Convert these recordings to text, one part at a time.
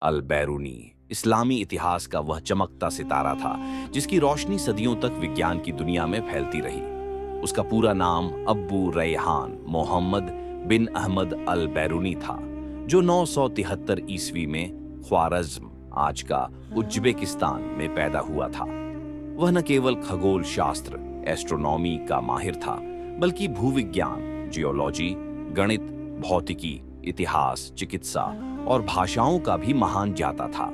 अल बैरूनी इस्लामी इतिहास का वह चमकता सितारा था जिसकी रोशनी सदियों तक विज्ञान की दुनिया में फैलती रही। उसका पूरा नाम अब्बू रैहान मोहम्मद बिन अहमद अल बैरूनी था, जो 973 ईस्वी में ख्वारज़्म, आज का उज्बेकिस्तान में पैदा हुआ था। वह न केवल खगोल शास्त्र एस्ट्रोनॉमी का माहिर था, बल्कि भूविज्ञान, जियोलॉजी, गणित, भौतिकी, इतिहास, चिकित्सा और भाषाओं का भी महान ज्ञाता था।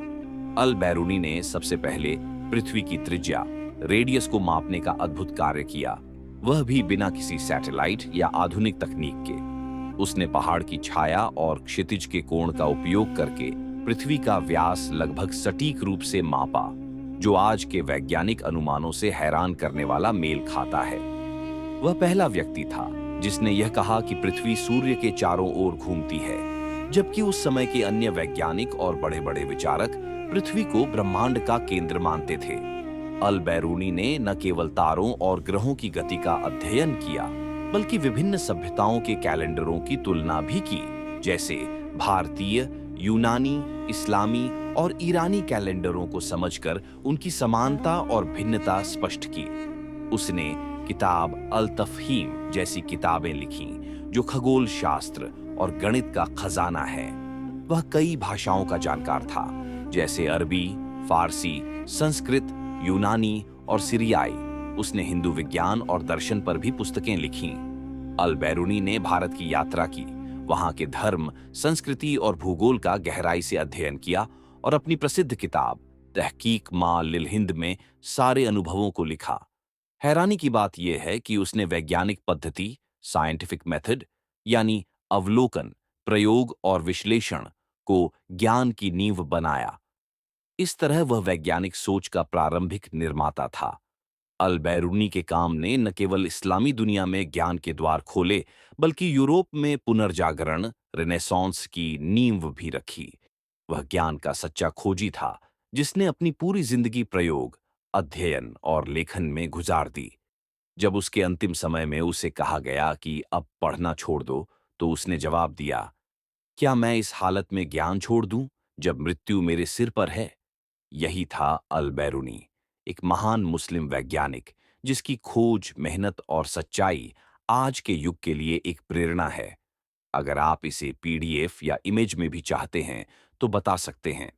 अल बैरूनी ने सबसे पहले पृथ्वी की त्रिज्या, रेडियस को मापने का अद्भुत कार्य किया, वह भी बिना किसी सैटेलाइट या आधुनिक तकनीक के। उसने पहाड़ की छाया और क्षितिज के कोण का उपयोग करके पृथ्वी का व्यास लगभग सटीक रूप से मापा, जो आज के वैज्ञानिक अनुमानों से हैरान करने वाला मेल खाता है। वह पहला व्यक्ति था जिसने यह कहा कि पृथ्वी सूर्य के चारों ओर घूमती है, जबकि उस समय के अन्य वैज्ञानिक और बड़े-बड़े विचारक पृथ्वी को ब्रह्मांड का केंद्र मानते थे। अल बैरूनी ने न केवल तारों और ग्रहों की गति का अध्ययन किया, बल्कि विभिन्न सभ्यताओं के कैलेंडरों की तुलना भी की, जैसे भारतीय, यूनानी, इस्लामी और ईरानी कैलेंडरों को समझकर उनकी समानता और भिन्नता स्पष्ट की। उसने किताब अल तफहीम जैसी किताबें लिखीं, जो खगोल शास्त्र और गणित का खजाना है। वह कई भाषाओं का जानकार था, जैसे अरबी, फारसी, संस्कृत, यूनानी और सीरियाई। उसने हिंदू विज्ञान और दर्शन पर भी पुस्तकें लिखीं। अल बैरूनी ने भारत की यात्रा की, वहां के धर्म, संस्कृति और भूगोल का गहराई से अध्ययन किया और अपनी प्रसिद्ध किताब तहकीक मा लिल हिंद में सारे अनुभवों को लिखा। हैरानी की बात यह है कि उसने वैज्ञानिक पद्धति, साइंटिफिक मेथड, यानी अवलोकन, प्रयोग और विश्लेषण को ज्ञान की नींव बनाया। इस तरह वह वैज्ञानिक सोच का प्रारंभिक निर्माता था। अल बैरूनी के काम ने न केवल इस्लामी दुनिया में ज्ञान के द्वार खोले, बल्कि यूरोप में पुनर्जागरण, रेनेसांस की नींव भी रखी। वह ज्ञान का सच्चा खोजी था, जिसने अपनी पूरी जिंदगी प्रयोग, अध्ययन और लेखन में गुजार दी। जब उसके अंतिम समय में उसे कहा गया कि अब पढ़ना छोड़ दो, तो उसने जवाब दिया, क्या मैं इस हालत में ज्ञान छोड़ दूं, जब मृत्यु मेरे सिर पर है? यही था अल बैरूनी, एक महान मुस्लिम वैज्ञानिक, जिसकी खोज, मेहनत और सच्चाई आज के युग के लिए एक प्रेरणा है। अगर आप इसे पीडीएफ या इमेज में भी चाहते हैं, तो बता सकते हैं।